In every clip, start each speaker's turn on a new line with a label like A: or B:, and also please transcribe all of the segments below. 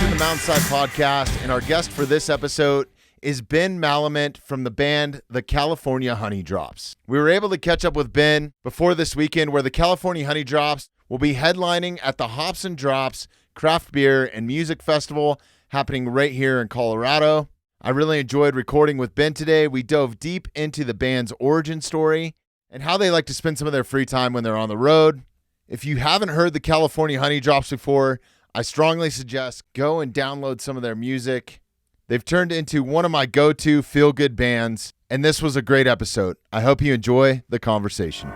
A: to the Mountainside Podcast, and our guest for this episode is Ben Malament from the band the California Honeydrops. We were able to catch up with Ben before this weekend, where the California Honeydrops will be headlining at the Hops and Drops Craft Beer and Music Festival happening right here in Colorado. I really enjoyed recording with Ben today. We dove deep into the band's origin story and how they like to spend some of their free time when they're on the road. If you haven't heard the California Honeydrops before, I strongly suggest go and download some of their music. They've turned into one of my go-to feel-good bands, and this was a great episode. I hope you enjoy the conversation.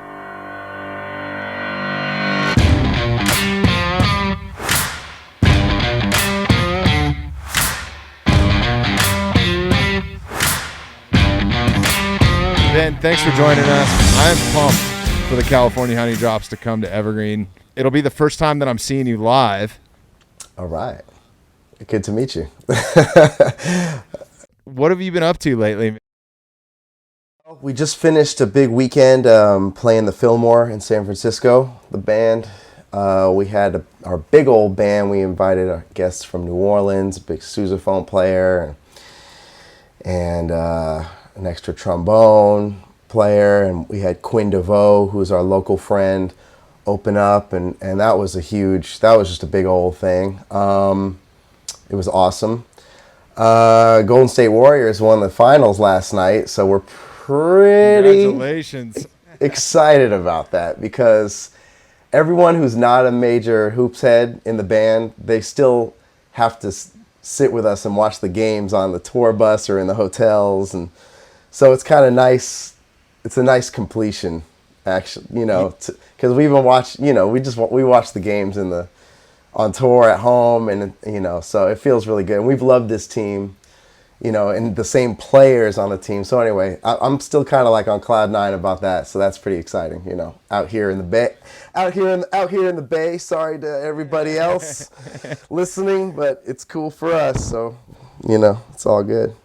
A: Ben, thanks for joining us. I'm pumped for the California Honeydrops to come to Evergreen. It'll be the first time that I'm seeing you live.
B: All right. Good to meet you.
A: What have you been up to lately?
B: We just finished a big weekend playing the Fillmore in San Francisco, the band. We had our big old band. We invited our guests from New Orleans, a big sousaphone player, and an extra trombone player. And we had Quinn DeVoe, who's our local friend, open up, and that was just a big old thing. It was awesome. Golden State Warriors won the finals last night, so we're pretty
A: Congratulations.
B: excited about that, because everyone who's not a major hoops head in the band, they still have to sit with us and watch the games on the tour bus or in the hotels, and so it's kind of nice. It's a nice completion, actually, because we even watch, we watch the games on tour at home, and so it feels really good. And we've loved this team, and the same players on the team. So anyway, I'm still kind of like on cloud nine about that. So that's pretty exciting, out here in the Bay, out here in the Bay. Sorry to everybody else listening, but it's cool for us. So, it's all good.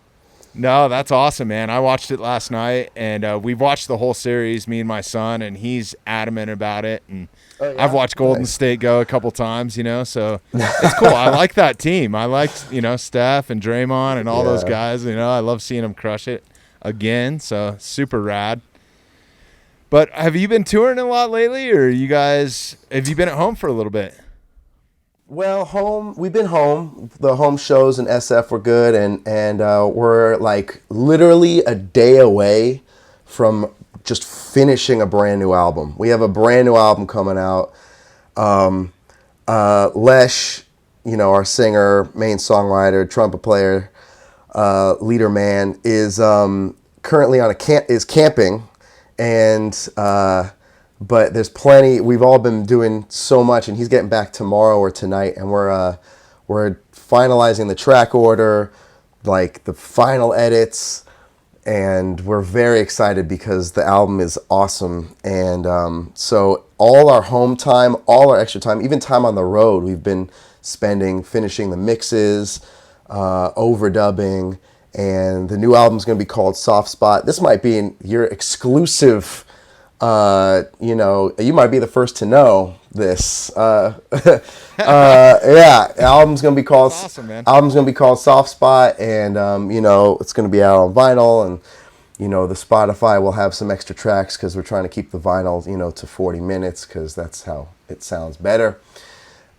A: No, that's awesome, man. I watched it last night, and we've watched the whole series, me and my son, and he's adamant about it. And I've watched Golden State go a couple times, so it's cool. I like that team. I liked, Steph and Draymond and all those guys. I love seeing them crush it again. So super rad. But have you been touring a lot lately, or have you been at home for a little bit?
B: Well, we've been home. The home shows in SF were good, and we're like literally a day away from just finishing a brand new album. We have a brand new album coming out. Lech, our singer, main songwriter, trumpet player, leader man, is currently is camping, and but there's plenty. We've all been doing so much, and he's getting back tomorrow or tonight, and we're finalizing the track order, like the final edits, and we're very excited because the album is awesome. And so all our home time, all our extra time, even time on the road, we've been spending finishing the mixes, overdubbing, and the new album's going to be called Soft Spot. This might be your exclusive. You might be the first to know this. Album's gonna be called.
A: That's awesome, man.
B: Album's gonna be called Soft Spot, and it's gonna be out on vinyl, and the Spotify will have some extra tracks because we're trying to keep the vinyl, to 40 minutes because that's how it sounds better.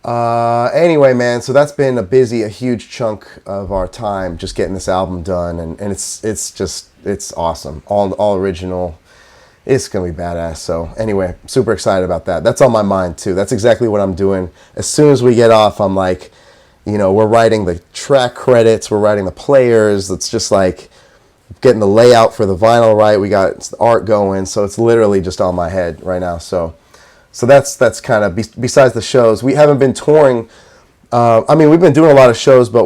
B: Anyway, man, so that's been a huge chunk of our time just getting this album done, and it's awesome, all original. It's going to be badass. So anyway, super excited about that. That's on my mind too. That's exactly what I'm doing. As soon as we get off, I'm like, we're writing the track credits, we're writing the players. It's just like getting the layout for the vinyl right. We got the art going. So it's literally just on my head right now. So that's kind of, besides the shows, we haven't been touring. We've been doing a lot of shows, but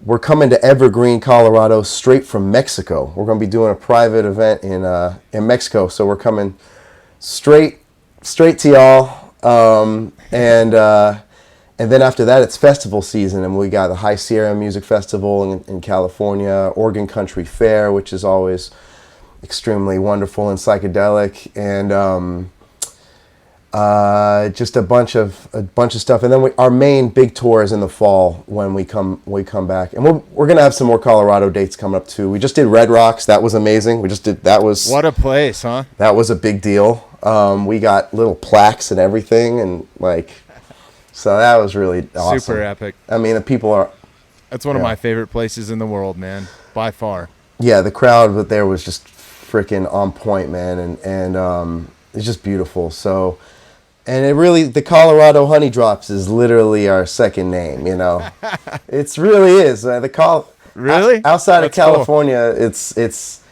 B: we're coming to Evergreen, Colorado, straight from Mexico. We're going to be doing a private event in Mexico, so we're coming straight to y'all. And then after that, it's festival season, and we got the High Sierra Music Festival in California, Oregon Country Fair, which is always extremely wonderful and psychedelic, Just a bunch of stuff, and then our main big tour is in the fall when we come back, and we're gonna have some more Colorado dates coming up too. We just did Red Rocks, that was amazing. That was
A: What a place, huh?
B: That was a big deal. We got little plaques and everything, and so that was really awesome.
A: Super epic.
B: I mean, the people are.
A: That's one of my favorite places in the world, man, by far.
B: Yeah, the crowd there was just freaking on point, man, and it's just beautiful. So. And the Colorado Honeydrops is literally our second name, you know. It really is.
A: Really?
B: Outside
A: That's
B: of California, cool. It's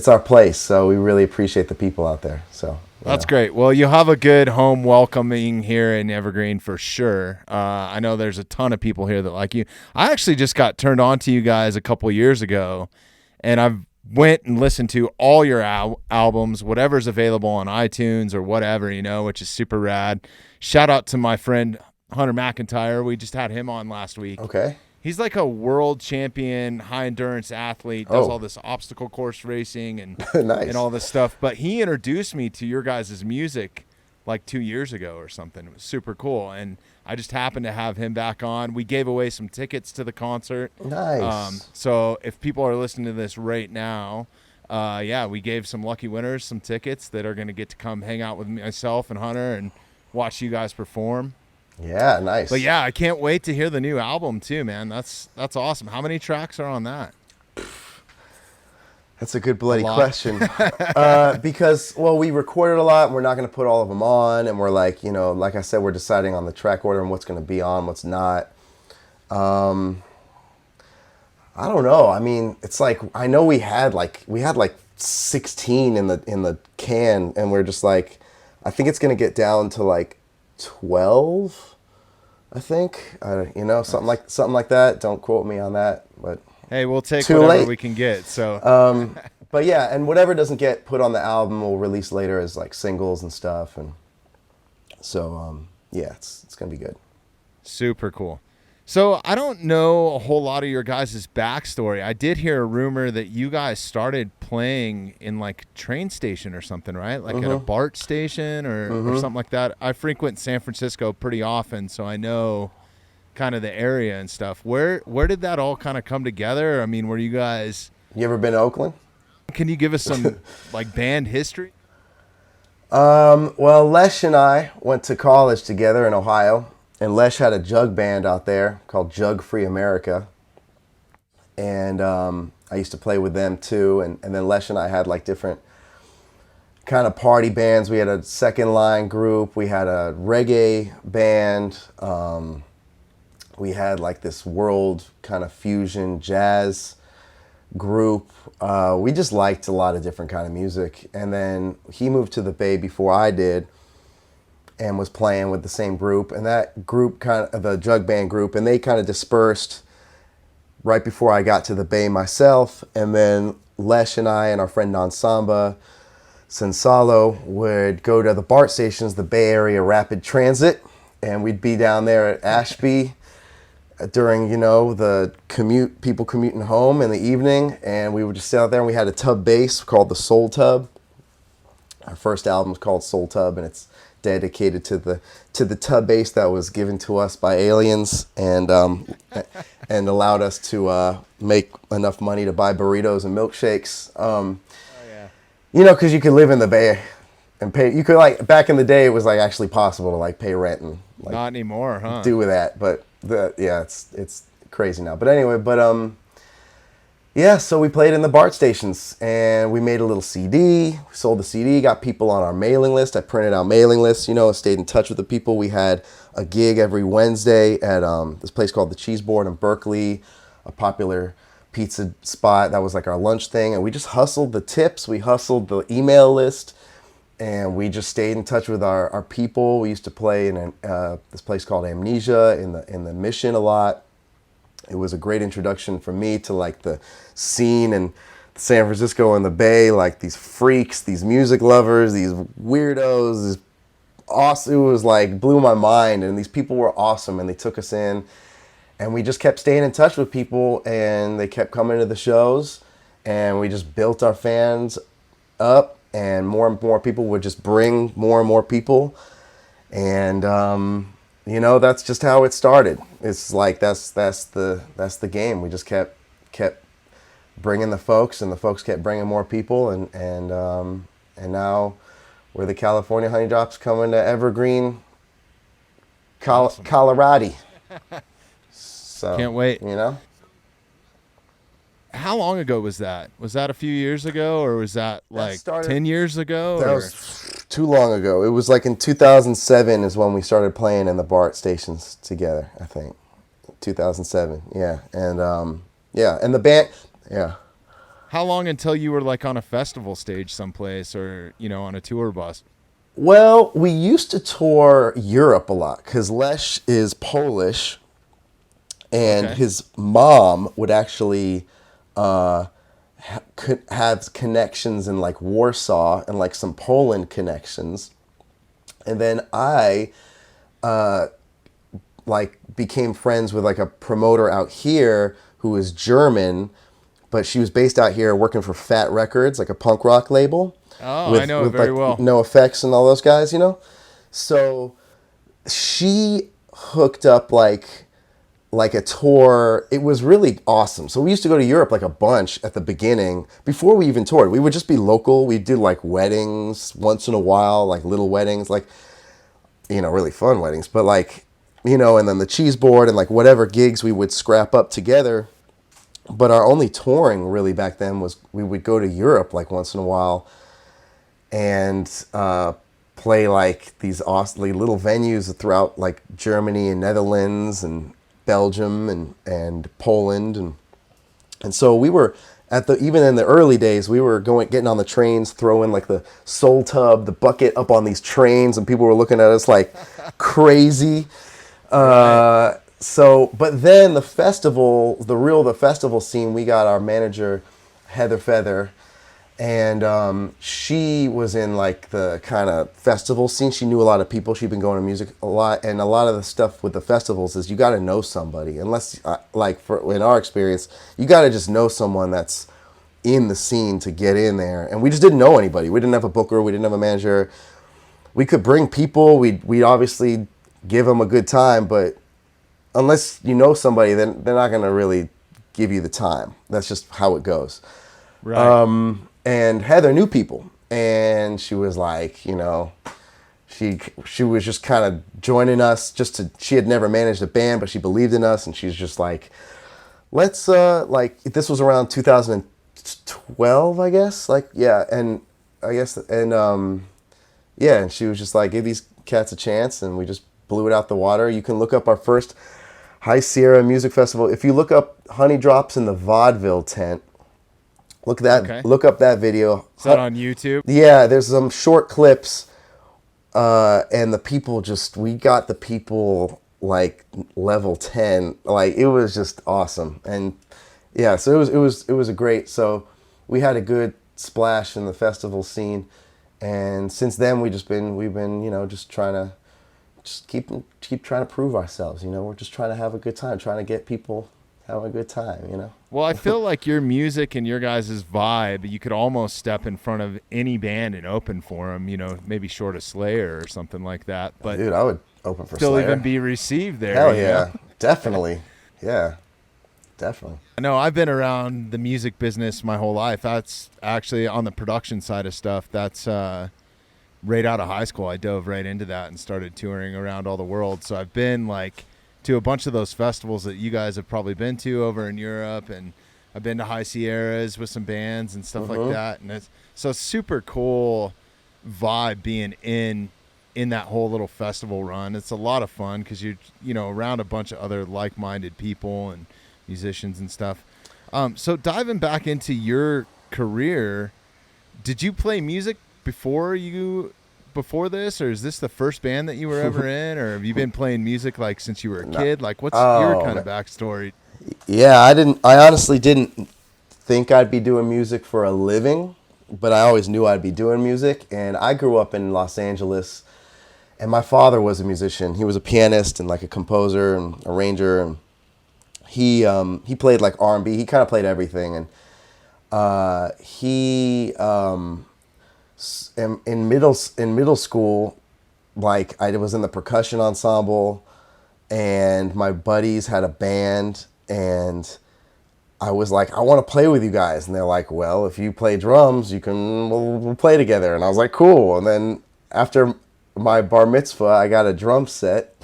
B: our place. So we really appreciate the people out there. So
A: that's great. Well, you'll have a good home welcoming here in Evergreen for sure. I know there's a ton of people here that like you. I actually just got turned on to you guys a couple years ago, and I've went and listened to all your albums, whatever's available on iTunes or whatever, you know, which is super rad. Shout out to my friend Hunter McIntyre. We just had him on last week.
B: Okay.
A: He's like a world champion high endurance athlete, does all this obstacle course racing and
B: nice.
A: and all this stuff. But he introduced me to your guys' music like 2 years ago or something. It was super cool. And I just happened to have him back on. We gave away some tickets to the concert.
B: Nice.
A: So if people are listening to this right now, we gave some lucky winners some tickets that are going to get to come hang out with myself and Hunter and watch you guys perform.
B: Yeah, nice.
A: But yeah, I can't wait to hear the new album too, man. That's awesome. How many tracks are on that?
B: That's a good bloody question. Because, we recorded a lot, and we're not going to put all of them on, and we're like I said, we're deciding on the track order and what's going to be on, what's not. I don't know. I mean, it's like, I know we had 16 in the can, and we're just like, I think it's going to get down to 12, I think. Something like that. Don't quote me on that, but
A: hey, we'll take whatever we can get. So,
B: but yeah, and whatever doesn't get put on the album, we'll release later as singles and stuff, and so it's gonna be good.
A: Super cool. So I don't know a whole lot of your guys' backstory. I did hear a rumor that you guys started playing in train station or something, right? At a BART station or something like that. I frequent San Francisco pretty often, so I know kind of the area and stuff. Where did that all kind of come together? I mean, were you guys...
B: You ever been to Oakland?
A: Can you give us some band history?
B: Well, Lech and I went to college together in Ohio, and Lech had a jug band out there called Jug Free America, and I used to play with them too, and then Lech and I had different kind of party bands. We had a second line group, we had a reggae band, we had this world kind of fusion jazz group. We just liked a lot of different kind of music. And then he moved to the Bay before I did and was playing with the same group. And that group, kind of the jug band group, and they kind of dispersed right before I got to the Bay myself. And then Lech and I and our friend Don Samba Sensalo would go to the BART stations, the Bay Area Rapid Transit, and we'd be down there at Ashby during, the commute, people commuting home in the evening, and we would just sit out there, and we had a tub bass called the Soul Tub. Our first album is called Soul Tub, and it's dedicated to the tub bass that was given to us by aliens, and allowed us to make enough money to buy burritos and milkshakes. Because you could live in the Bay and pay. You could back in the day, it was actually possible to pay rent and
A: not anymore, huh?
B: Do with that, but it's crazy now. But anyway, so we played in the BART stations, and we made a little CD. We sold the CD, got people on our mailing list. I printed out mailing lists, stayed in touch with the people. We had a gig every Wednesday at this place called the Cheese Board in Berkeley, a popular pizza spot. That was our lunch thing, and we just hustled the tips. We hustled the email list, and we just stayed in touch with our people. We used to play in this place called Amnesia in the Mission a lot. It was a great introduction for me to the scene in San Francisco and the Bay, these freaks, these music lovers, these weirdos, these awesome. It was blew my mind, and these people were awesome, and they took us in, and we just kept staying in touch with people, and they kept coming to the shows, and we just built our fans up and more people would just bring more and more people, and that's just how it started. It's like that's the game. We just kept bringing the folks, and the folks kept bringing more people, and now we're the California Honeydrops coming to Evergreen,
A: Awesome.
B: Colorado. So
A: Can't wait. How long ago was that? Was that a few years ago, or was that like 10 years ago?
B: That was too long ago. It was like in 2007 is when we started playing in the BART stations together, I think. 2007, yeah. And and the band, yeah.
A: How long until you were like on a festival stage someplace, or on a tour bus?
B: Well, we used to tour Europe a lot because Lech is Polish, and his mom would actually could have connections in like Warsaw and like some Poland connections, and then I like became friends with like a promoter out here who is German, but she was based out here working for Fat Records, like a punk rock label.
A: Oh, I know it very well.
B: No Effects and all those guys, So she hooked up like a tour. It was really awesome. So we used to go to Europe like a bunch at the beginning before we even toured. We would just be local. We'd do like weddings once in a while, like little weddings, like, really fun weddings. But like, and then the cheese board and like whatever gigs we would scrap up together. But our only touring really back then was we would go to Europe like once in a while and play like these awesome little venues throughout like Germany and Netherlands and Belgium and Poland, and so we were even in the early days we were getting on the trains, throwing like the Soul Tub, the bucket up on these trains, and people were looking at us like crazy. So, but then the festival scene, we got our manager Heather Feather, and she was in like the kind of festival scene. She knew a lot of people. She'd been going to music a lot, and a lot of the stuff with the festivals is you got to know somebody. Unless, in our experience, you got to just know someone that's in the scene to get in there. And we just didn't know anybody. We didn't have a booker. We didn't have a manager. We could bring people. We'd obviously give them a good time, but unless you know somebody, then they're not going to really give you the time. That's just how it goes.
A: Right.
B: And Heather knew people, and she was like, she was just kind of joining us she had never managed a band, but she believed in us, and she's just like, let's, this was around 2012, I guess, and she was just like, give these cats a chance, and we just blew it out the water. You can look up our first High Sierra Music Festival. If you look up Honeydrops in the Vaudeville tent, look up that video.
A: Is that on YouTube?
B: Yeah, there's some short clips, and we got the people like level 10. Like, it was just awesome. And yeah, so it was a great, so we had a good splash in the festival scene, and since then we've been just trying to keep trying to prove ourselves. We're just trying to have a good time, trying to get people having a good time.
A: Well, I feel like your music and your guys' vibe, you could almost step in front of any band and open for them, maybe short of Slayer or something like that. But
B: dude, I would open for
A: still
B: Slayer.
A: Even be received there.
B: Hell yeah, definitely. Yeah, definitely.
A: I know I've been around the music business my whole life. That's actually on the production side of stuff. That's right out of high school. I dove right into that and started touring around all the world. So I've been like to a bunch of those festivals that you guys have probably been to over in Europe, and I've been to High Sierras with some bands and stuff like that. And it's super cool vibe being in that whole little festival run. It's a lot of fun because you're around a bunch of other like-minded people and musicians and stuff. So diving back into your career, did you play music before this, or is this the first band that you were ever in, or have you been playing music like since you were a kid? Like, what's your kind of backstory?
B: Yeah, I honestly didn't think I'd be doing music for a living, but I always knew I'd be doing music. And I grew up in Los Angeles, and my father was a musician. He was a pianist and like a composer and arranger, and he played like R&B. He kind of played everything, and he In middle school, like I was in the percussion ensemble, and my buddies had a band, and I was like, I want to play with you guys. And they're like, well, if you play drums, we'll play together. And I was like, cool. And then after my bar mitzvah, I got a drum set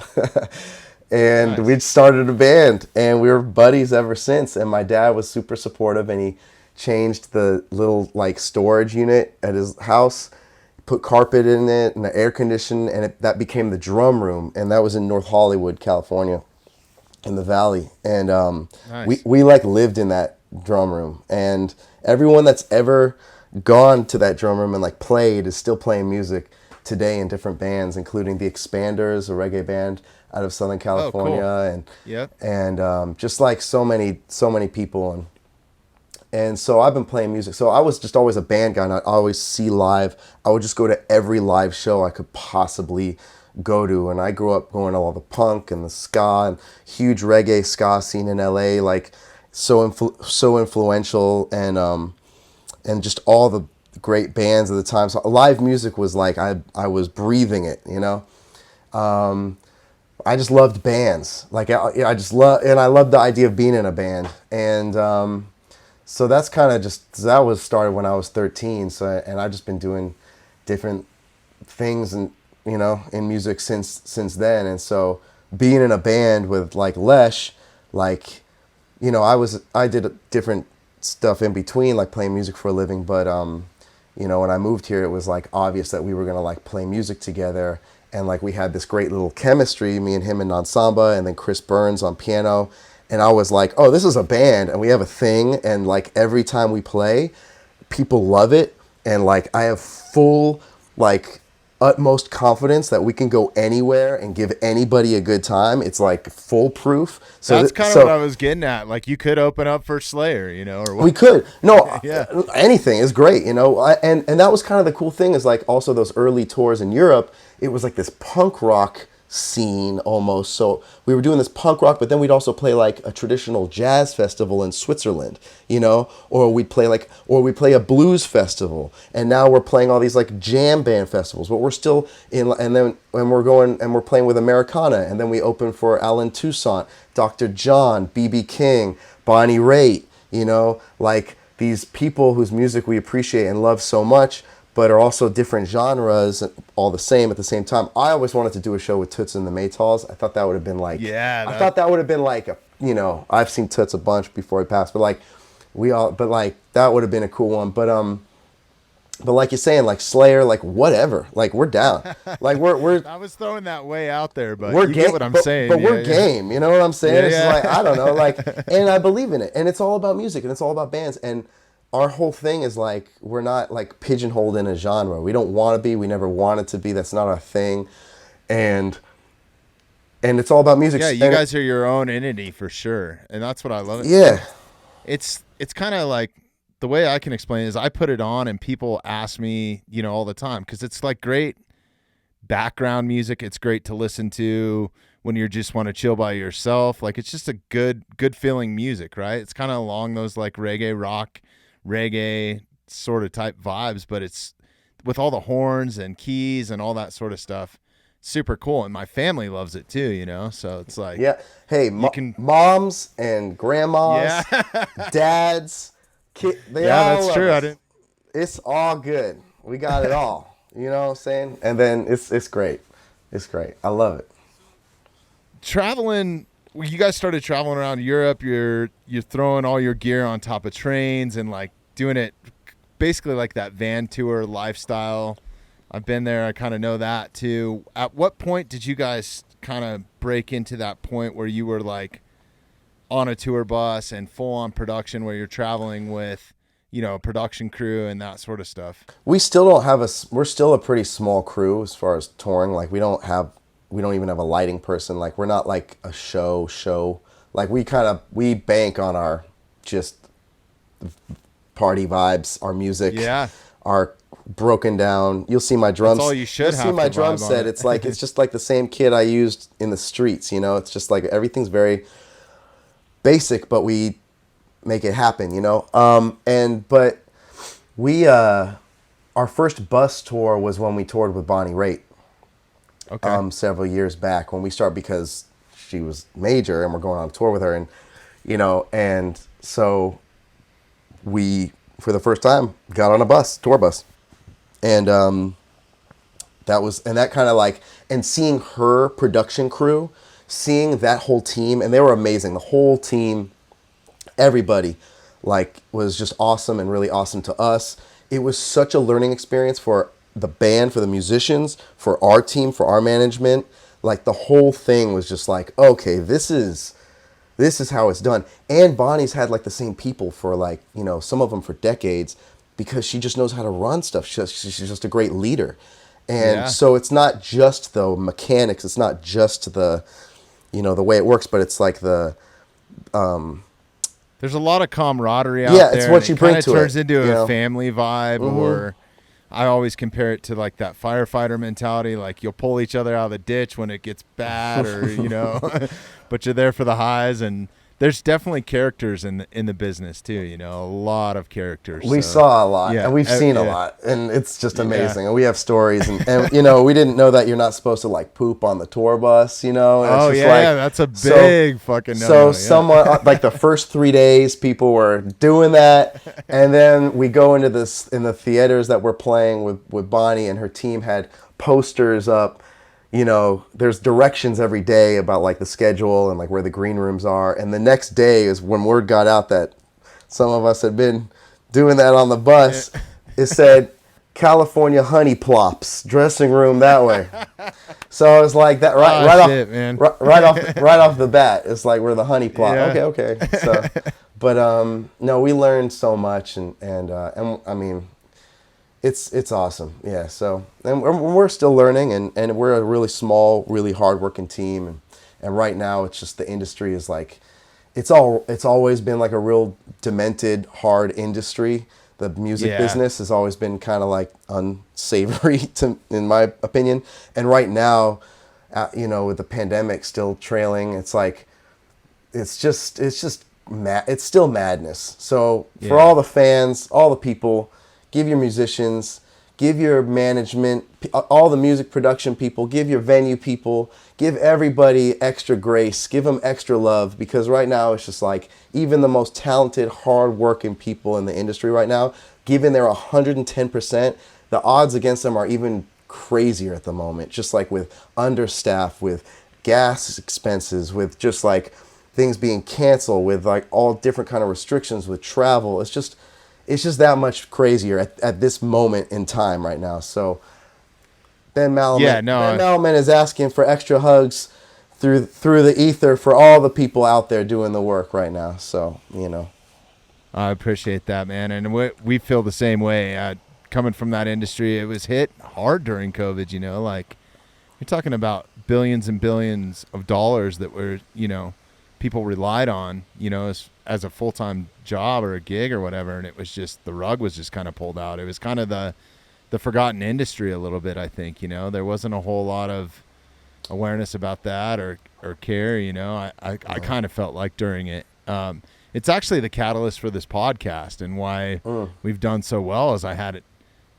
B: and
A: Nice.
B: we'd started a band, and we were buddies ever since. And my dad was super supportive, and he changed the little like storage unit at his house, put carpet in it and the air condition, and that became the drum room. And that was in North Hollywood, California, in the valley. And we
A: Nice.
B: like lived in that drum room, and everyone that's ever gone to that drum room and like played is still playing music today in different bands, including the Expanders, a reggae band out of Southern California. and
A: Yep.
B: and just like so many people. And so I've been playing music. So I was just always a band guy, and I always see live. I would just go to every live show I could possibly go to. And I grew up going to all the punk and the ska and huge reggae ska scene in LA, like so influential, and just all the great bands of the time. So live music was like I was breathing it, you know. I just loved bands. Like I just love, and I loved the idea of being in a band. And so that's kind of that was started when I was 13. So, and I've just been doing different things, and in music since then. And so being in a band with like Lech, like, I did different stuff in between, like playing music for a living. But when I moved here, it was like obvious that we were gonna like play music together, and like we had this great little chemistry, me and him in ensemble, and then Chris Burns on piano. And I was like, oh, this is a band, and we have a thing, and like every time we play, people love it, and like I have full like utmost confidence that we can go anywhere and give anybody a good time. It's like foolproof. So
A: That's kind of what I was getting at. Like you could open up for Slayer, or what?
B: we could. No,
A: Yeah.
B: anything is great, and that was kind of the cool thing, is like also those early tours in Europe, it was like this punk rock scene almost. So we were doing this punk rock, but then we'd also play like a traditional jazz festival in Switzerland, or we'd play a blues festival. And now we're playing all these like jam band festivals, but we're still in. And then when we're going and we're playing with Americana, and then we open for Alan Toussaint, Dr. John, B.B. King, Bonnie Raitt, like these people whose music we appreciate and love so much, but are also different genres, all the same at the same time. I always wanted to do a show with Toots and the Maytals. I thought that would have been like, I thought that would have been like, I've seen Toots a bunch before he passed, but like that would have been a cool one. But like you're saying, like Slayer, like whatever, like we're down. Like we're
A: I was throwing that way out there, but
B: we're
A: you
B: game,
A: get what I'm saying.
B: But we're game, you know what I'm saying?
A: Yeah,
B: It's
A: yeah.
B: like, I don't know, like, and I believe in it. And it's all about music, and it's all about bands. And our whole thing is like, we're not like pigeonholed in a genre. We don't want to be. We never wanted to be. That's not our thing. And it's all about music.
A: Yeah, you guys are your own entity for sure, and that's what I love.
B: Yeah.
A: It's kind of like, the way I can explain it is I put it on and people ask me, all the time, because it's like great background music. It's great to listen to when you just want to chill by yourself. Like it's just a good feeling music, right? It's kind of along those like reggae rock, reggae sort of type vibes, but it's with all the horns and keys and all that sort of stuff. Super cool, and my family loves it too, so it's like,
B: Yeah. Hey, moms and grandmas, dads, they all
A: that's
B: love
A: true.
B: us.
A: I didn't.
B: It's all good. We got it all. You know what I'm saying? And then it's great. It's great. I love it.
A: Traveling, you guys started traveling around Europe. You're throwing all your gear on top of trains and like doing it basically like that van tour lifestyle. I've been there. I kind of know that too. At what point did you guys kind of break into that point where you were like on a tour bus and full on production, where you're traveling with, a production crew and that sort of stuff?
B: We still don't have we're still a pretty small crew as far as touring. Like we don't even have a lighting person. Like we're not like a show. Like we bank on our just party vibes, our music, our broken down. You'll see my drums.
A: That's all you should
B: You'll
A: have
B: see my
A: to
B: drum
A: vibe on
B: set.
A: it.
B: It's like, it's just like the same kit I used in the streets. It's just like everything's very basic, but we make it happen. But we our first bus tour was when we toured with Bonnie Raitt.
A: Okay.
B: Several years back when we started, because she was major and we're going on tour with her, and and so we, for the first time, got on a tour bus, and that kind of like, and seeing her production crew, seeing that whole team, and they were amazing. The whole team, everybody, like, was just awesome and really awesome to us. It was such a learning experience for the band, for the musicians, for our team, for our management. Like, the whole thing was just like, okay, this is how it's done. And Bonnie's had like the same people for like, some of them for decades, because she just knows how to run stuff. She's just a great leader. And so it's not just the mechanics, it's not just the, the way it works, but it's like the,
A: there's a lot of camaraderie out there.
B: Yeah, it's what you bring to it.
A: It turns into a family vibe, or I always compare it to like that firefighter mentality. Like, you'll pull each other out of the ditch when it gets bad, or, but you're there for the highs. And there's definitely characters in the business too, a lot of characters.
B: We saw a lot, and we've seen a lot, and it's just amazing. And we have stories, and we didn't know that you're not supposed to like poop on the tour bus, and it's just
A: that's a big fucking no.
B: So someone like the first 3 days, people were doing that, and then we go into this in the theaters that we're playing with Bonnie, and her team had posters up. There's directions every day about like the schedule and like where the green rooms are. And the next day is when word got out that some of us had been doing that on the bus. It said California Honeydrops dressing room that way. So I was like that right off the bat. It's like we're the honey plop.
A: Yeah.
B: Okay. So, but no, we learned so much, and I mean, it's awesome. Yeah. So, and we're still learning, and we're a really small, really hardworking team, and right now it's just the industry is like, it's always been like a real demented, hard industry. The music business has always been kind of like unsavory in my opinion. And right now, with the pandemic still trailing, it's like, it's still madness. So for all the fans, all the people, give your musicians, give your management, all the music production people, give your venue people, give everybody extra grace, give them extra love, because right now it's just like, even the most talented, hard-working people in the industry right now, given their 110%, the odds against them are even crazier at the moment, just like with understaff, with gas expenses, with just like things being canceled, with like all different kind of restrictions with travel. It's just that much crazier at this moment in time right now. So Ben Malament is asking for extra hugs through the ether for all the people out there doing the work right now. So,
A: I appreciate that, man. And we feel the same way. Coming from that industry, it was hit hard during COVID, like you're talking about billions and billions of dollars that were, people relied on, as a full-time job or a gig or whatever. And it was just, the rug was just kind of pulled out. It was kind of the forgotten industry a little bit, I think, there wasn't a whole lot of awareness about that or care, I kind of felt like during it. It's actually the catalyst for this podcast, and why we've done so well is I had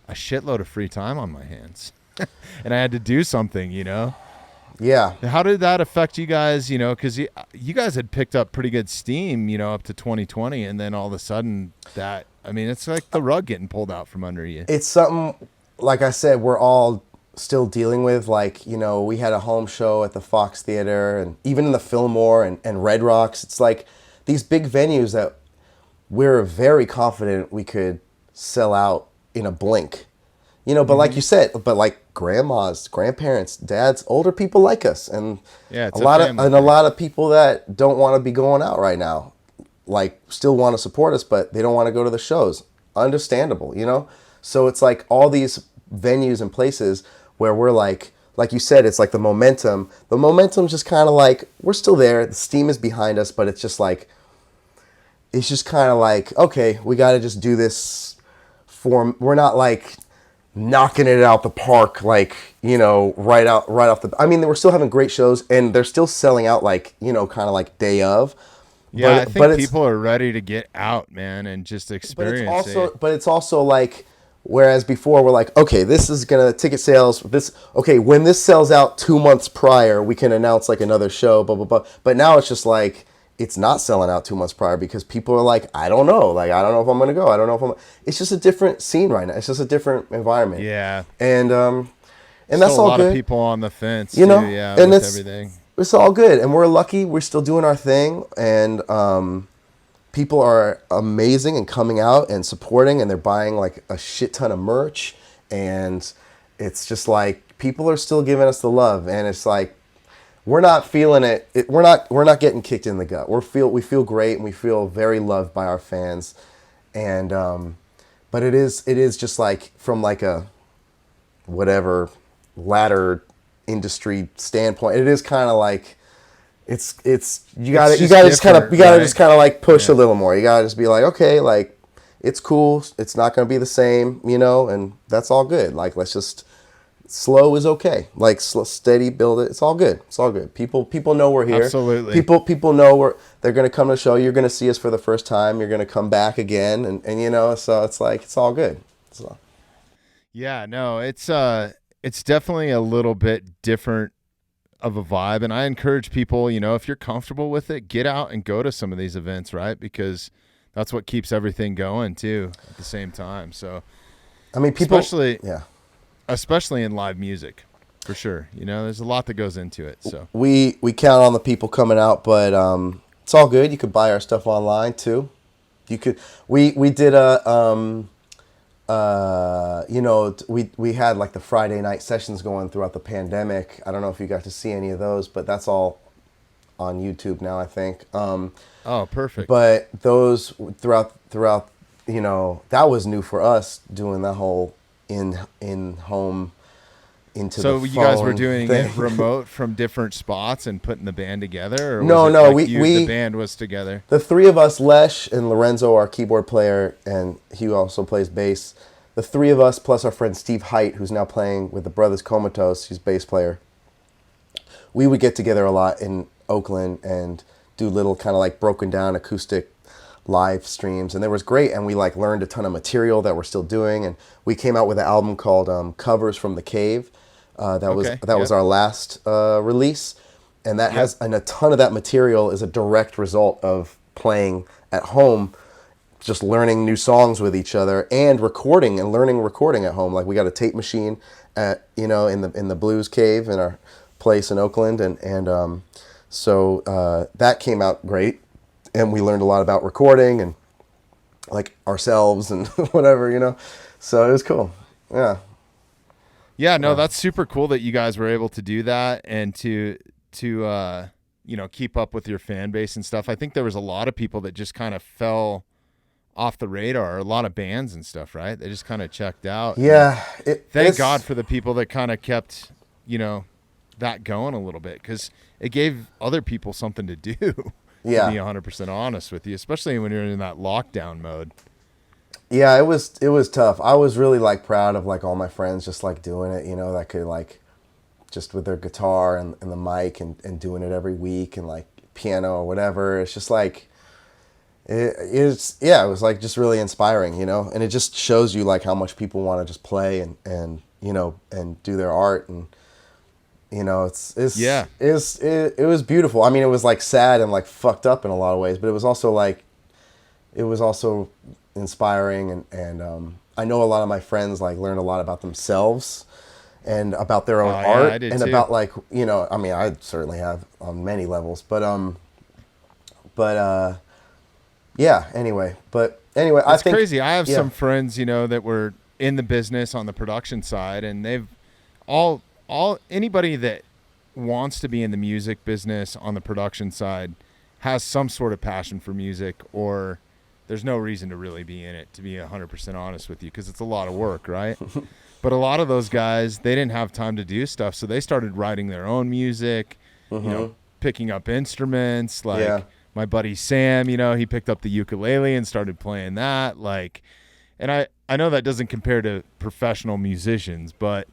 A: a shitload of free time on my hands and I had to do something,
B: Yeah.
A: How did that affect you guys, because you guys had picked up pretty good steam, up to 2020, and then all of a sudden it's like the rug getting pulled out from under you.
B: It's something, like I said, we're all still dealing with. Like, we had a home show at the Fox Theater, and even in the Fillmore and Red Rocks. It's like these big venues that we're very confident we could sell out in a blink. But like you said, but like grandmas, grandparents, dads, older people like us, and a lot of people that don't want to be going out right now, like still want to support us, but they don't want to go to the shows. Understandable, So it's like all these venues and places where we're like you said, it's like the momentum. The momentum's just kind of like, we're still there. The steam is behind us, but it's just kind of like, okay, we got to just do this we're not like knocking it out the park, like, right off the, we're still having great shows, and they're still selling out, like, kind of like day of.
A: Yeah, I think people are ready to get out, man, and just experience
B: it. But it's also like, Whereas before we're like, okay, this is gonna ticket sales. When this sells out 2 months prior, we can announce like another show, blah blah blah. But now it's just like it's not selling out 2 months prior because people are like, I don't know, like I don't know if I'm gonna go. I don't know if I'm. It's just a different scene right now. It's just a different environment.
A: Yeah.
B: And
A: Still
B: that's all
A: a lot
B: good.
A: of people on the fence,
B: You know,
A: too, yeah,
B: and
A: with everything.
B: It's all good, and we're lucky. We're still doing our thing, and people are amazing and coming out and supporting, and they're buying like a shit ton of merch, and it's just like people are still giving us the love, and it's like we're not feeling it. We're not getting kicked in the gut. We feel great, and we feel very loved by our fans, and but it is just like from like a whatever ladder industry standpoint, it is kind of like it's you gotta just kind of like push a little more. You gotta just be like, okay, like it's cool, it's not gonna be the same, you know, and that's all good. Like let's just slow is okay, like steady, build it. It's all good. People know we're here.
A: Absolutely.
B: People know they're gonna come to the show. You're gonna see us for the first time. You're gonna come back again, and you know, so it's like it's all good. So.
A: Yeah, no, it's definitely a little bit different of a vibe, and I encourage people, you know, if you're comfortable with it, get out and go to some of these events, right? Because that's what keeps everything going too at the same time. So
B: I mean, people
A: especially in live music, for sure. You know, there's a lot that goes into it. So
B: we count on the people coming out, but it's all good. You could buy our stuff online too. You could we did a you know, we had like the Friday night sessions going throughout the pandemic. I don't know if you got to see any of those, but that's all on YouTube now, I think.
A: Oh, perfect.
B: But those throughout, you know, that was new for us doing that whole in home into
A: so
B: the
A: you guys were
B: phone
A: doing
B: thing.
A: it remote from different spots and putting the band together, or
B: No,
A: was it
B: no,
A: like
B: we
A: the band was together?
B: The three of us, Lech and Lorenzo, our keyboard player, and he also plays bass. The three of us, plus our friend Steve Height, who's now playing with the Brothers Comatose, he's bass player. We would get together a lot in Oakland and do little kind of like broken down acoustic live streams, and it was great. And we like learned a ton of material that we're still doing. And we came out with an album called Covers from the Cave. That was our last release, and that has a ton of that material is a direct result of playing at home, just learning new songs with each other and recording at home. Like we got a tape machine at, you know, in the Blues Cave in our place in Oakland, and so that came out great, and we learned a lot about recording and like ourselves and whatever, you know. So it was cool. Yeah.
A: Yeah, no, that's super cool that you guys were able to do that and to you know, keep up with your fan base and stuff. I think there was a lot of people that just kind of fell off the radar, a lot of bands and stuff, right? They just kind of checked out.
B: Yeah.
A: Thank God for the people that kind of kept, you know, that going a little bit, because it gave other people something to do.
B: Yeah.
A: To be 100% honest with you, especially when you're in that lockdown mode.
B: Yeah, it was tough. I was really like proud of like all my friends just like doing it, you know, that could like just with their guitar and the mic and doing it every week and like piano or whatever. It's just like it was like just really inspiring, you know, and it just shows you like how much people want to just play and you know and do their art, and you know it was beautiful. I mean, it was like sad and like fucked up in a lot of ways, but it was also inspiring, and I know a lot of my friends like learned a lot about themselves and about their own art, and too. About like, you know, I mean, I certainly have on many levels, but yeah, anyway, I think
A: crazy. I have some friends, you know, that were in the business on the production side, and they've all anybody that wants to be in the music business on the production side has some sort of passion for music, or there's no reason to really be in it, to be 100% honest with you, because it's a lot of work, right? But a lot of those guys, they didn't have time to do stuff, so they started writing their own music, you know, picking up instruments. Like my buddy Sam, you know, he picked up the ukulele and started playing that. Like, and I know that doesn't compare to professional musicians, but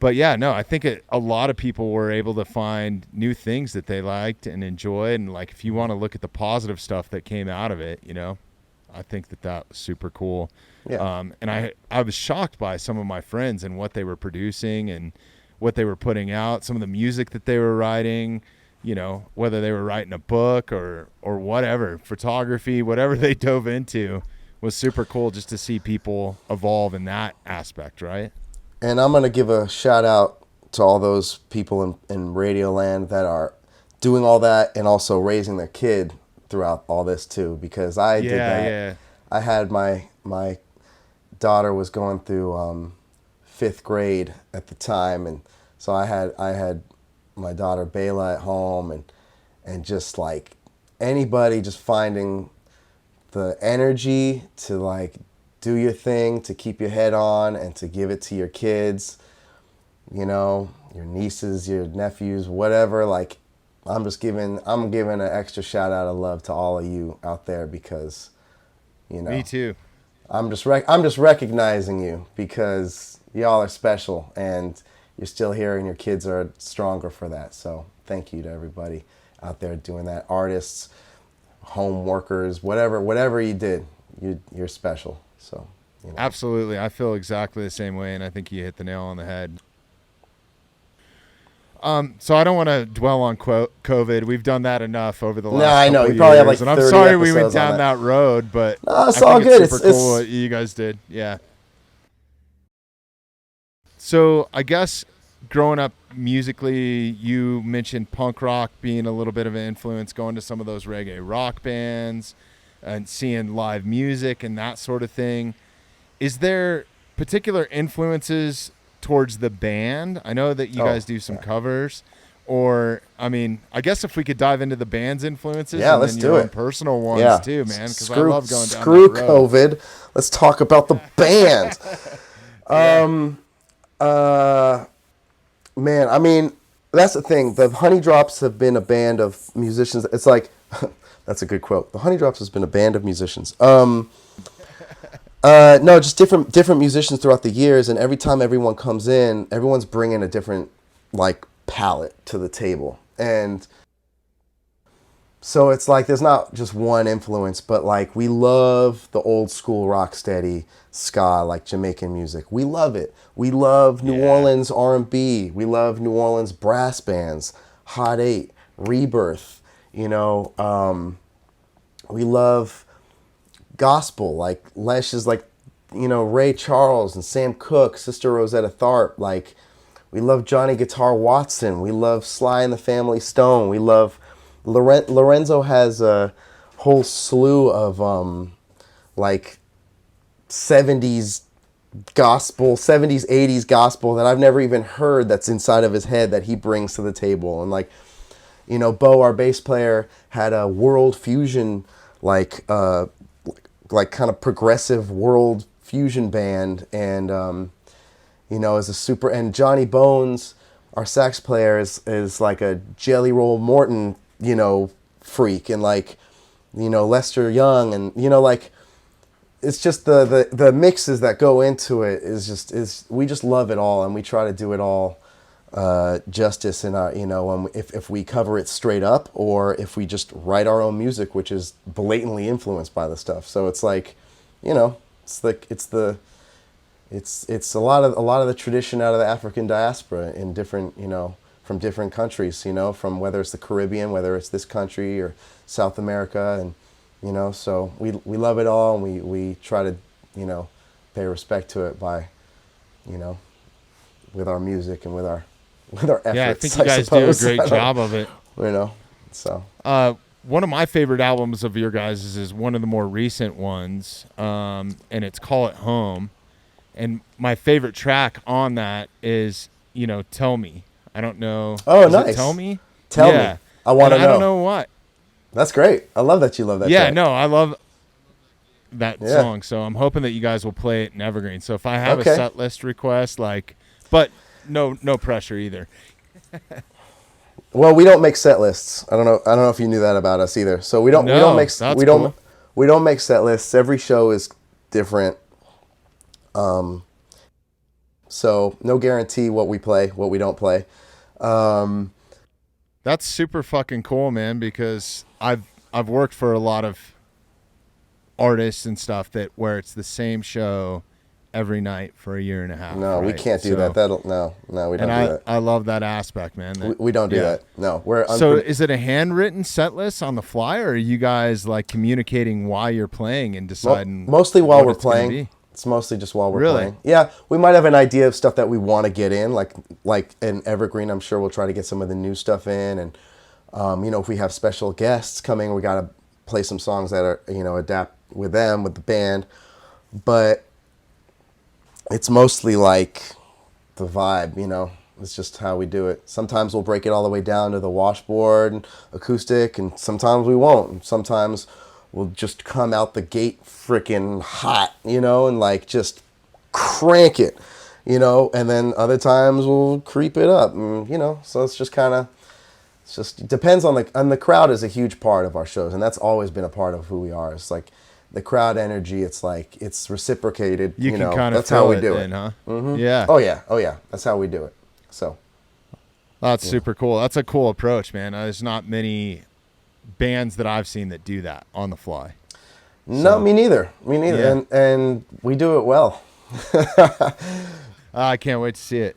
A: yeah, no, I think a lot of people were able to find new things that they liked and enjoyed, and like if you want to look at the positive stuff that came out of it, you know, I think that was super cool.
B: Yeah.
A: And I was shocked by some of my friends and what they were producing and what they were putting out, some of the music that they were writing, you know, whether they were writing a book or whatever, photography, whatever they dove into was super cool just to see people evolve in that aspect, right?
B: And I'm going to give a shout out to all those people in Radio Land that are doing all that and also raising their kid throughout all this too, because I did that.
A: Yeah.
B: I had my daughter was going through 5th grade at the time, and so I had my daughter Bayla at home, and just like anybody just finding the energy to like do your thing, to keep your head on and to give it to your kids, you know, your nieces, your nephews, whatever. Like I'm giving an extra shout out of love to all of you out there, because, you know,
A: Me too.
B: I'm just recognizing you because y'all are special and you're still here and your kids are stronger for that. So thank you to everybody out there doing that. Artists, home workers, whatever you did, you're special. So, you know.
A: Absolutely. I feel exactly the same way, and I think you hit the nail on the head. So I don't want to dwell on COVID. We've done that enough over the last couple
B: I know. You
A: years,
B: probably have like 30
A: and I'm sorry we went
B: episodes on
A: down that road, but
B: No, it's
A: I
B: all
A: think
B: good.
A: It's super cool what you guys did. Yeah. So I guess growing up musically, you mentioned punk rock being a little bit of an influence, going to some of those reggae rock bands and seeing live music and that sort of thing. Is there particular influences towards the band? I know that you guys do some covers, or I mean, I guess if we could dive into the band's influences,
B: yeah,
A: and
B: let's
A: then
B: do
A: your
B: it.
A: own personal ones too, man. Because I love going down
B: Screw
A: that road.
B: COVID. Let's talk about the band. Man, I mean, that's the thing. The Honeydrops have been a band of musicians. It's like, that's a good quote. The Honeydrops has been a band of musicians. No, just different musicians throughout the years, and every time everyone comes in, everyone's bringing a different like palette to the table, and so it's like there's not just one influence, but like we love the old school rock steady ska, like Jamaican music. We love it. We love New Orleans R&B. We love New Orleans brass bands, Hot 8, Rebirth. You know, we love gospel, like Lech is like, you know, Ray Charles and Sam Cooke, Sister Rosetta Tharpe. Like, we love Johnny Guitar Watson. We love Sly and the Family Stone. We love Lorenzo has a whole slew of like 70s gospel, 70s, 80s gospel that I've never even heard, that's inside of his head that he brings to the table. And like, you know, Bo, our bass player, had a world fusion, like kind of progressive world fusion band, and you know, is a super. And Johnny Bones, our sax player, is like a Jelly Roll Morton, you know, freak, and like, you know, Lester Young, and you know, like, it's just the mixes that go into it is we just love it all, and we try to do it all justice in our, you know, if we cover it straight up, or if we just write our own music, which is blatantly influenced by the stuff. So it's like, you know, it's a lot of the tradition out of the African diaspora in different, you know, from different countries, you know, from whether it's the Caribbean, whether it's this country or South America, and you know, so we love it all, and we try to, you know, pay respect to it by, you know, with our music and with our efforts.
A: Yeah, I think you guys do a great job of it.
B: You know, so.
A: One of my favorite albums of your guys is one of the more recent ones, and it's Call It Home. And my favorite track on that is, you know, Tell Me. I don't know.
B: Oh,
A: is
B: nice.
A: it Tell Me?
B: Tell Me. I want to know.
A: I don't know what.
B: That's great. I love that you love that
A: Yeah,
B: track.
A: no, I love that song. So I'm hoping that you guys will play it in Evergreen. So if I have a set list request, like, but no pressure either.
B: Well, we don't make set lists. I don't know if you knew that about us either. So we don't make set lists. Every show is different. So no guarantee what we play, what we don't play.
A: That's super fucking cool, man, because I've worked for a lot of artists and stuff that where it's the same show every night for a year and a half.
B: No,
A: right?
B: we can't do that. No, we don't do that.
A: I love that aspect, man.
B: We don't do that. No,
A: so is it a handwritten set list on the fly, or are you guys like communicating while you're playing and deciding?
B: Mostly while we're playing. It's mostly just while we're playing. Yeah, we might have an idea of stuff that we want to get in, like an evergreen. I'm sure we'll try to get some of the new stuff in, and if we have special guests coming, we got to play some songs that are adapt with them, with the band, but it's mostly like the vibe, It's just how we do it. Sometimes we'll break it all the way down to the washboard and acoustic, and sometimes we won't. And sometimes we'll just come out the gate freaking hot, and like just crank it, and then other times we'll creep it up, and, so it's just it depends on the crowd is a huge part of our shows, and that's always been a part of who we are. It's like the crowd energy, it's like it's reciprocated. You can kind of that's how we do it, huh? Mm-hmm. Yeah. Oh yeah. That's how we do it. So
A: that's super cool. That's a cool approach, man. There's not many bands that I've seen that do that on the fly.
B: No, me neither. Yeah. And we do it well.
A: I can't wait to see it.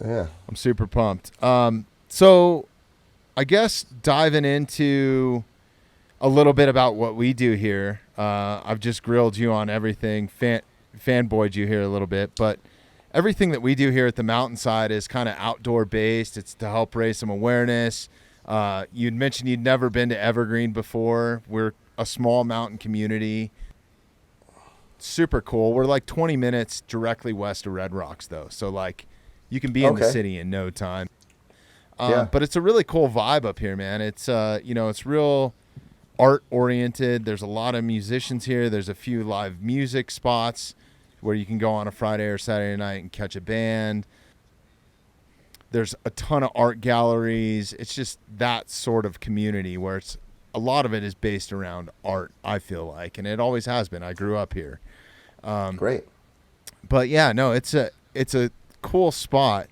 B: Yeah.
A: I'm super pumped. So I guess diving into a little bit about what we do here. I've just grilled you on everything, fanboyed you here a little bit, but everything that we do here at the Mountainside is kind of outdoor based. It's to help raise some awareness. You'd mentioned you'd never been to Evergreen before. We're a small mountain community. Super cool. We're like 20 minutes directly west of Red Rocks, though. So, like, you can be in the city in no time. But it's a really cool vibe up here, man. It's, it's real art-oriented. There's a lot of musicians here. There's a few live music spots where you can go on a Friday or Saturday night and catch a band. There's a ton of art galleries. It's just that sort of community where a lot of it is based around art, I feel like, and it always has been. I grew up here.
B: Great.
A: But yeah, no, it's a cool spot.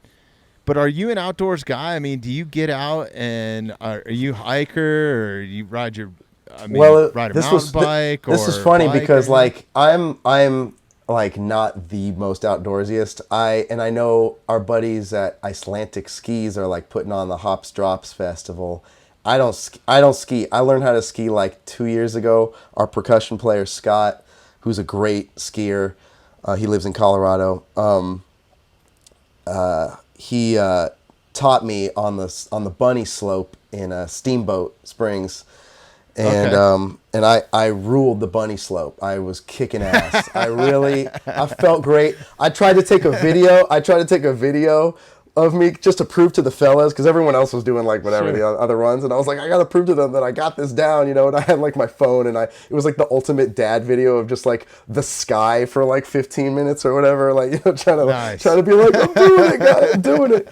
A: But are you an outdoors guy? I mean, do you get out and are you a hiker, or you ride a mountain bike?
B: This is funny because like I'm like not the most outdoorsiest. I know our buddies at Icelandic Skis are like putting on the Hops Drops Festival. I don't ski. I learned how to ski like 2 years ago. Our percussion player Scott, who's a great skier, he lives in Colorado. He taught me on the bunny slope in Steamboat Springs. And I ruled the bunny slope. I was kicking ass. I felt great. I tried to take a video of me just to prove to the fellas, because everyone else was doing like whatever the other runs, and I was like, I gotta prove to them that I got this down, and I had like my phone, and it was like the ultimate dad video of just like the sky for like 15 minutes or whatever, like trying to be like, I'm doing it, guys, I'm doing it.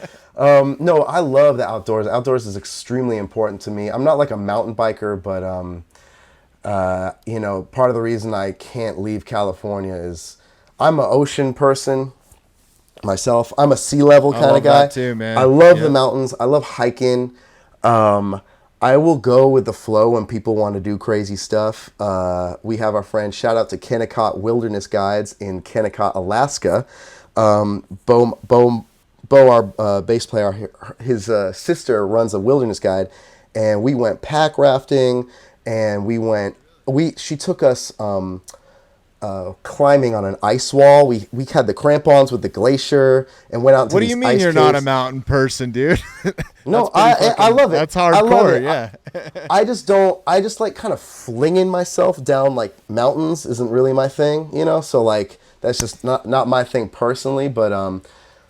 B: No, I love the outdoors. Outdoors is extremely important to me. I'm not like a mountain biker, but part of the reason I can't leave California is I'm an ocean person myself. I'm a sea level kind of guy.
A: That too, man.
B: I love the mountains. I love hiking. I will go with the flow when people want to do crazy stuff. We have our friend, shout out to Kennecott Wilderness Guides in Kennecott, Alaska. Bo, our bass player, his sister runs a wilderness guide, and we went pack rafting, and she took us climbing on an ice wall. We had the crampons with the glacier and went out to
A: What do you mean you're not a mountain person, dude?
B: No, I love it.
A: That's hardcore, yeah.
B: I just like kind of flinging myself down like mountains isn't really my thing, so like that's just not my thing personally, but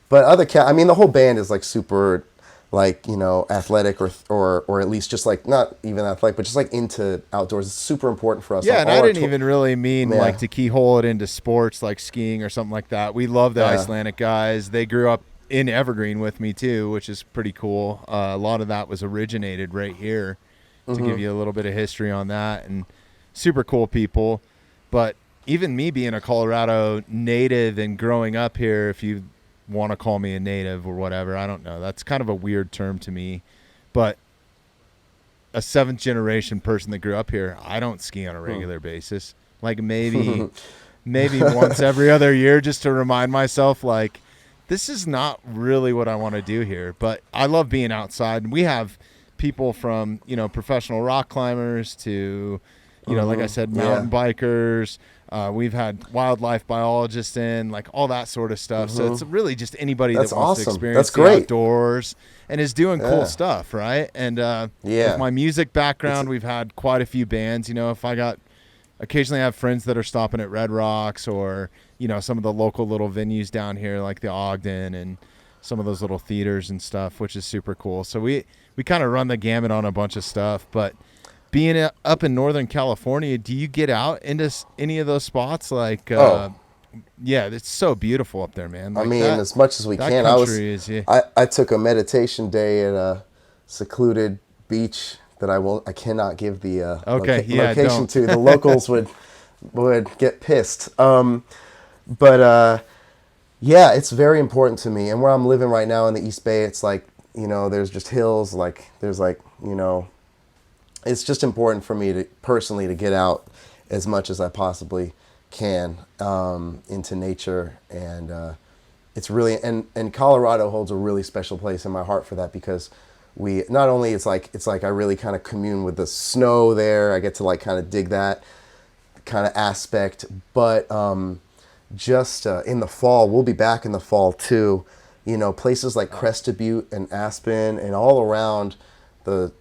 B: the whole band is like super like, athletic or at least just like not even athletic, but just like into outdoors. It's super important for us.
A: Yeah, and I didn't even really mean like to keyhole it into sports like skiing or something like that. We love the Icelandic guys. They grew up in Evergreen with me too, which is pretty cool. A lot of that was originated right here, to give you a little bit of history on that, and super cool people. But even me being a Colorado native and growing up here, if you want to call me a native or whatever, I don't know. That's kind of a weird term to me. But a seventh generation person that grew up here, I don't ski on a regular basis. like maybe once every other year, just to remind myself, like, this is not really what I want to do here. But I love being outside. We have people from, professional rock climbers to, like I said, mountain bikers. We've had wildlife biologists in, like all that sort of stuff. So it's really just anybody that wants to experience the outdoors and is doing cool stuff, right? And with my music background, we've had quite a few bands. Occasionally I have friends that are stopping at Red Rocks or, some of the local little venues down here like the Ogden and some of those little theaters and stuff, which is super cool. So we kind of run the gamut on a bunch of stuff. But being up in Northern California, do you get out into any of those spots? Like, yeah, it's so beautiful up there, man. Like
B: as much as we can. I took a meditation day at a secluded beach that I cannot give the location to. The locals would get pissed. Yeah, it's very important to me. And where I'm living right now in the East Bay, it's like, there's just hills, like there's like, it's just important for me to personally to get out as much as I possibly can into nature. And it's really, and Colorado holds a really special place in my heart for that, because we not only it's like I really kind of commune with the snow there. I get to like kind of dig that kind of aspect, but just in the fall, we'll be back in the fall too. Places like Crested Butte and Aspen and all around where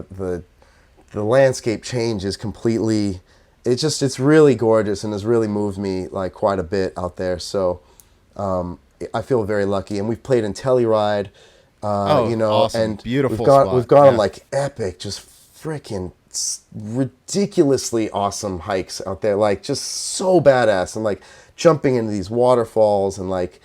B: the landscape change is completely. It's really gorgeous and has really moved me like quite a bit out there. So I feel very lucky, and we've played in Telluride.
A: Awesome.
B: And
A: beautiful.
B: We've gone on like epic, just freaking ridiculously awesome hikes out there, like just so badass, and like jumping into these waterfalls, and like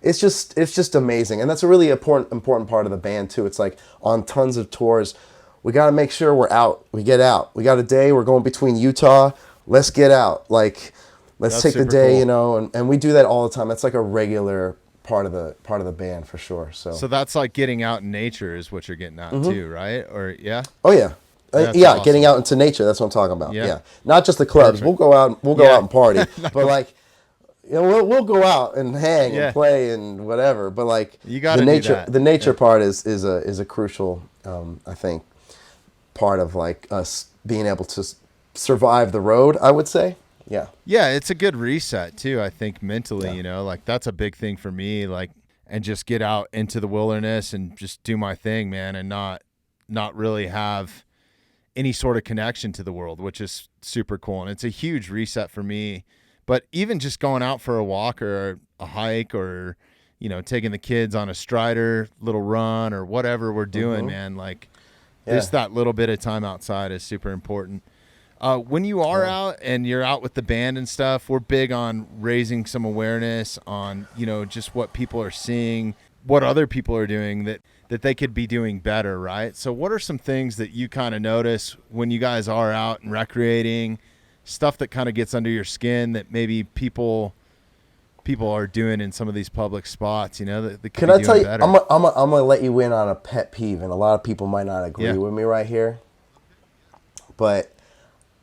B: it's just amazing. And that's a really important part of the band too. It's like on tons of tours, we got to make sure we're out. We get out. We got a day. We're going between Utah. Let's get out. Like, let's take the day, cool. And we do that all the time. That's like a regular part of the band for sure. So
A: that's like getting out in nature is what you're getting at too, right? Or
B: Oh yeah. Awesome. Getting out into nature. That's what I'm talking about. Yeah. Not just the clubs. Perfect. We'll go out and party, but like, we'll go out and hang and play and whatever. But like,
A: you got the nature.
B: The nature part is a crucial, I think, part of like us being able to survive the road, I would say. Yeah.
A: Yeah, it's a good reset too, I think, mentally, like that's a big thing for me, like, and just get out into the wilderness and just do my thing, man, and not really have any sort of connection to the world, which is super cool. And it's a huge reset for me. But even just going out for a walk or a hike, or, taking the kids on a strider, little run or whatever we're doing, man, like just that little bit of time outside is super important. When you are out and you're out with the band and stuff, we're big on raising some awareness on, just what people are seeing, what other people are doing that they could be doing better, right? So what are some things that you kind of notice when you guys are out and recreating, stuff that kind of gets under your skin that maybe people are doing in some of these public spots, that they could
B: Can
A: be
B: I
A: doing
B: tell you,
A: better?
B: I'm gonna let you in on a pet peeve, and a lot of people might not agree with me right here, but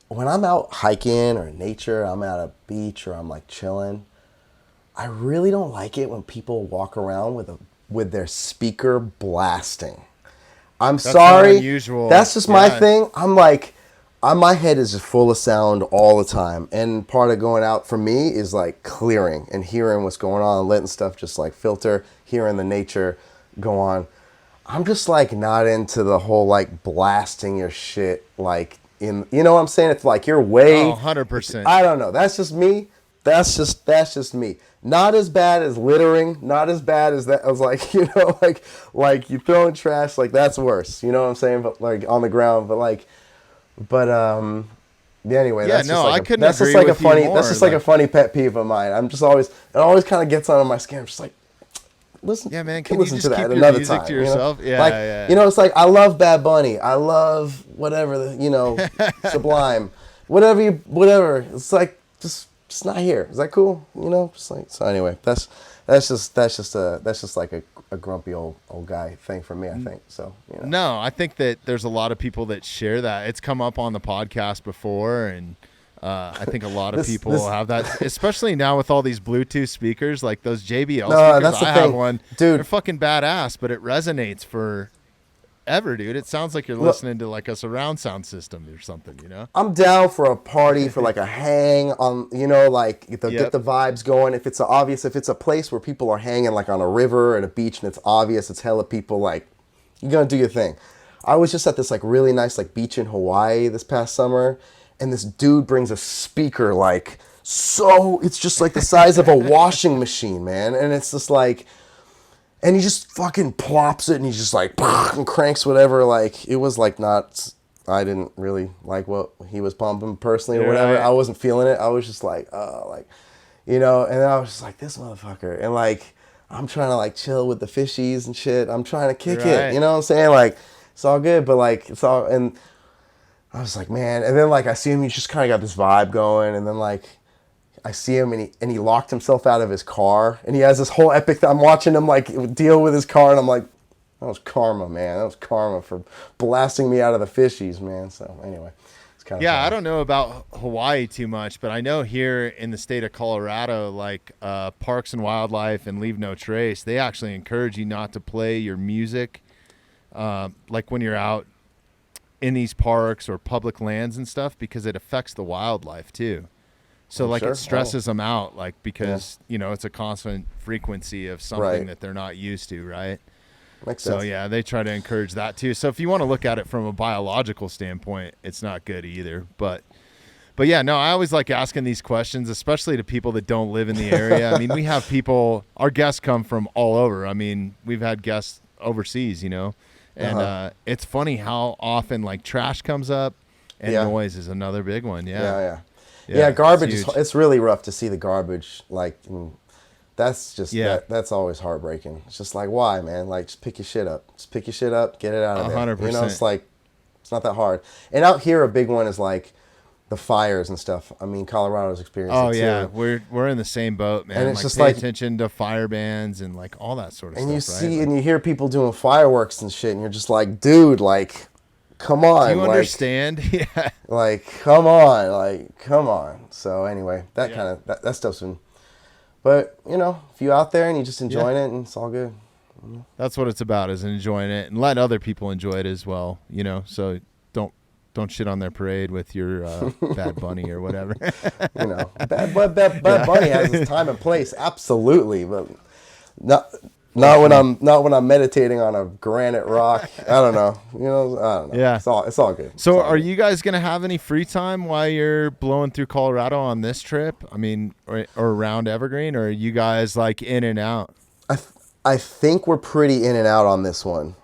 B: when I'm out hiking or in nature, I'm at a beach or I'm like chilling, I really don't like it when people walk around with their speaker blasting. That's sorry.
A: Unusual.
B: That's just my thing. I'm like, my head is just full of sound all the time. And part of going out for me is like clearing and hearing what's going on, letting stuff just like filter, hearing the nature go on. I'm just like not into the whole like blasting your shit like in, you know what I'm saying? It's like you're way
A: 100%.
B: I don't know. That's just me. That's just me. Not as bad as littering. Not as bad as that. I was like, like you throwing trash. Like that's worse. You know what I'm saying? But like on the ground. But anyway.
A: Yeah,
B: that's
A: no,
B: just like
A: I couldn't agree
B: that's just like
A: with
B: a funny.
A: you more,
B: that's just like a funny pet peeve of mine. I'm just always. It always kind of gets under my skin. I'm just like, listen.
A: Yeah, man.
B: Can
A: you
B: listen
A: just
B: to
A: keep
B: that
A: your
B: another
A: music
B: time?
A: to yourself?
B: You know? Yeah. It's like I love Bad Bunny. I love whatever Sublime. Whatever. It's like just not here. Is that cool? Just like so. Anyway, that's just like a grumpy old guy thing for me. I think so.
A: No, I think that there's a lot of people that share that. It's come up on the podcast before, and I think a lot of
B: This-
A: people
B: this-
A: have that, especially now with all these Bluetooth speakers, like those JBL
B: No,
A: speakers.
B: that's the
A: I have
B: thing.
A: one.
B: Dude.
A: They're fucking badass, but it resonates for ever, dude. It sounds like you're
B: Look.
A: listening to like a surround sound system or something, you know?
B: I'm down for a party, for like a hang on, like get
A: Yep.
B: the vibes going. If it's a place where people are hanging like on a river and a beach and it's obvious, it's hella people, like, you're going to do your thing. I was just at this like really nice like beach in Hawaii this past summer, and this dude brings a speaker like, so it's just like the size of a washing machine, man. And it's just like, and he just fucking plops it and he's just like, and cranks whatever. Like, it was like not, I didn't really like what he was pumping personally or whatever.
A: Right.
B: I wasn't feeling it. I was just like, oh, like, and I was just like, this motherfucker. And like, I'm trying to like chill with the fishies and shit. I'm trying to kick
A: Right.
B: it. You know what I'm saying? Like, it's all good, but like, it's all, and I was like, man. And then like, I see him, he's just kind of got this vibe going. And then like, I see him and he locked himself out of his car. And he has this whole epic, I'm watching him like deal with his car. And I'm like, that was karma, man. That was karma for blasting me out of the fishies, man. So anyway, it's kind of
A: Yeah,
B: fun.
A: I don't know about Hawaii too much, but I know here in the state of Colorado, like Parks and Wildlife and Leave No Trace, they actually encourage you not to play your music, like when you're out in these parks or public lands and stuff, because it affects the wildlife too. So like
B: sure.
A: it stresses them out, like because it's a constant frequency of something
B: Right.
A: that they're not used to, right?
B: Makes
A: So
B: sense.
A: yeah, they try to encourage that too. So if you want to look at it from a biological standpoint, it's not good either. But yeah, no, I always like asking these questions, especially to people that don't live in the area. I mean, we have people, our guests come from all over. I mean, we've had guests overseas, and it's funny how often like trash comes up, and
B: Yeah.
A: noise is another big one.
B: Yeah,
A: Yeah,
B: garbage
A: it's
B: is,
A: huge.
B: it's really rough to see the garbage, like, that's just,
A: Yeah.
B: that's always heartbreaking. It's just like, why, man? Like, just pick your shit up. Just pick your shit up, get it out of there.
A: 100%.
B: It's like, it's not that hard. And out here, a big one is like the fires and stuff. I mean, Colorado's experiencing
A: Oh
B: it
A: yeah,
B: too.
A: we're in the same boat, man.
B: And it's
A: like,
B: just
A: pay
B: like-
A: attention to fire bans and like all that sort of
B: And
A: stuff.
B: you see,
A: right?
B: and you hear people doing fireworks and shit, and you're just like, dude, like, come on.
A: Do you
B: like,
A: understand? Yeah.
B: Like, come on. So anyway, that
A: Yeah.
B: kind of, that stuff's been, but if you're out there and you're just enjoying it, and it's all good.
A: That's what it's about, is enjoying it and let other people enjoy it as well. So don't shit on their parade with your Bad Bunny or whatever.
B: Bad Bunny has his time and place, absolutely, but not when I'm meditating on a granite rock. I don't know. I don't know.
A: Yeah.
B: It's all good.
A: So
B: It's all
A: are
B: good.
A: you guys going to have any free time while you're blowing through Colorado on this trip? I mean, or around Evergreen, or are you guys like in and out?
B: I think we're pretty in and out on this one.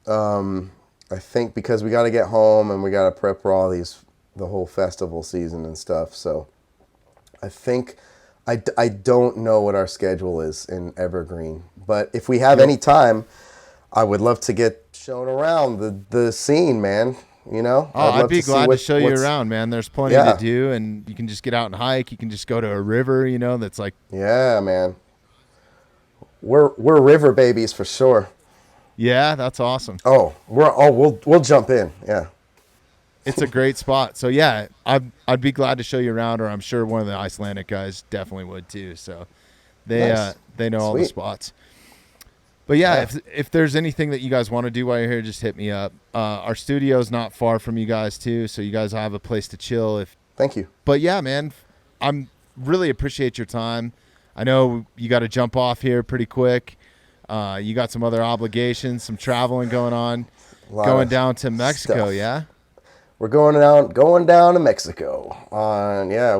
B: I think because we got to get home and we got to prep for the whole festival season and stuff. So I think I don't know what our schedule is in Evergreen, but if we have any time, I would love to get shown around the scene, man.
A: I'd be
B: see
A: glad to
B: what-
A: show you
B: what's-
A: around, man. There's plenty
B: Yeah.
A: to do, and you can just get out and hike. You can just go to a river, that's like,
B: Yeah, man. We're river babies for sure.
A: yeah, that's awesome.
B: We'll jump in. Yeah.
A: It's a great spot. So yeah, I'd be glad to show you around, or I'm sure one of the Icelandic guys definitely would too. So they
B: Nice.
A: they know all the
B: Sweet.
A: spots. But yeah, if there's anything that you guys want to do while you're here, just hit me up. Our studio's not far from you guys too, so you guys have a place to chill.
B: Thank you.
A: But yeah, man, I'm really appreciate your time. I know you got to jump off here pretty quick. You got some other obligations, some traveling going on,
B: Lot
A: going
B: of
A: to Mexico.
B: stuff.
A: Yeah.
B: We're going down to Mexico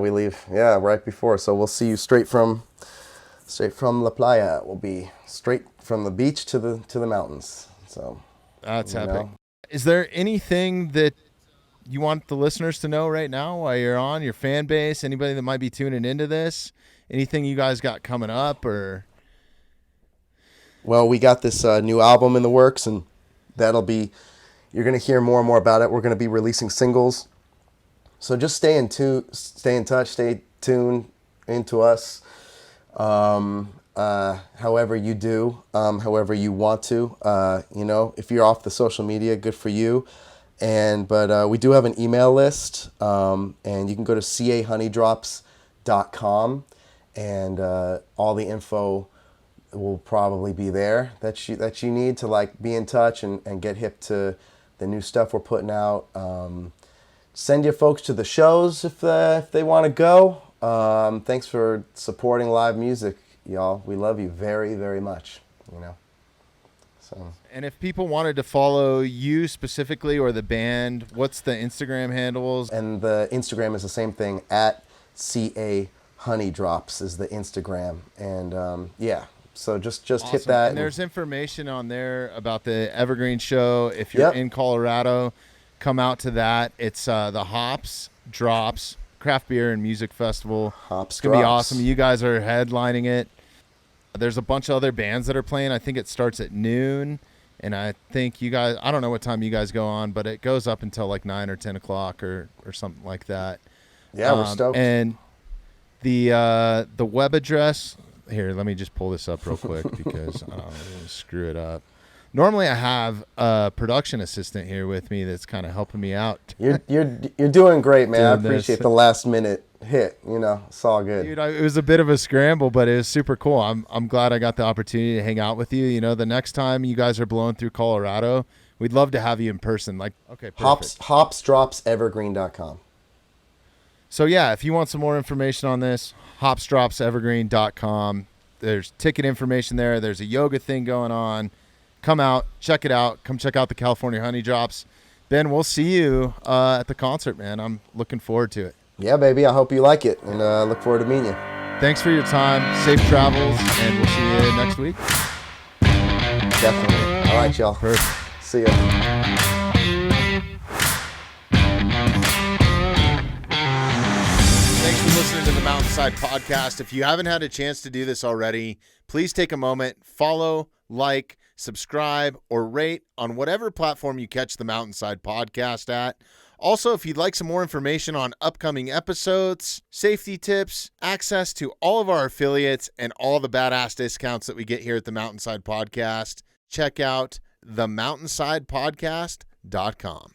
B: we leave right before, so we'll see you straight from La Playa. We'll be straight from the beach to the mountains. So
A: That's
B: you
A: epic.
B: know.
A: Is there anything that you want the listeners to know right now while you're on, your fan base, anybody that might be tuning into this? Anything you guys got coming up, or?
B: Well, we got this new album in the works, and you're going to hear more and more about it. We're going to be releasing singles. So just stay in touch, stay tuned into us. However you do, however you want to, if you're off the social media, good for you. But we do have an email list, and you can go to cahoneydrops.com, and all the info will probably be there that you need to like be in touch and get hip to the new stuff we're putting out. Send your folks to the shows if they want to go. Thanks for supporting live music, y'all. We love you very, very much. So.
A: And if people wanted to follow you specifically or the band, what's the Instagram handles?
B: And the Instagram is the same thing, at CA Honeydrops is the Instagram. And yeah, so just awesome. Hit that.
A: And there's information on there about the Evergreen show. If you're in Colorado, come out to that. It's the Hops Drops Craft Beer and Music Festival.
B: Hops
A: It's going to be
B: Drops.
A: awesome. You guys are headlining it. There's a bunch of other bands that are playing. I think it starts at noon. And I think you guys, I don't know what time you guys go on, but it goes up until like 9 or 10 o'clock or something like that.
B: Yeah, we're stoked.
A: And the web address, here, let me just pull this up real quick because I don't want to screw it up. Normally I have a production assistant here with me that's kind of helping me out.
B: You're doing great, man. I appreciate
A: this.
B: the last minute hit. It's all good.
A: Dude, it was a bit of a scramble, but it was super cool. I'm glad I got the opportunity to hang out with you. The next time you guys are blowing through Colorado, we'd love to have you in person. Like, okay, perfect.
B: Hopsdropsevergreen.com.
A: So yeah, if you want some more information on this, hopsdropsevergreen.com. There's ticket information there. There's a yoga thing going on. Come out, check it out. Come check out the California Honeydrops. Ben, we'll see you at the concert, man. I'm looking forward to it.
B: Yeah, baby. I hope you like it, and look forward to meeting you.
A: Thanks for your time. Safe travels, and we'll see you next week.
B: Definitely. All right, y'all.
A: Perfect.
B: See ya.
A: Thanks for listening to the Mountainside Podcast. If you haven't had a chance to do this already, please take a moment, follow, like, subscribe, or rate on whatever platform you catch the Mountainside Podcast at. Also, if you'd like some more information on upcoming episodes, safety tips, access to all of our affiliates, and all the badass discounts that we get here at the Mountainside Podcast, check out themountainsidepodcast.com.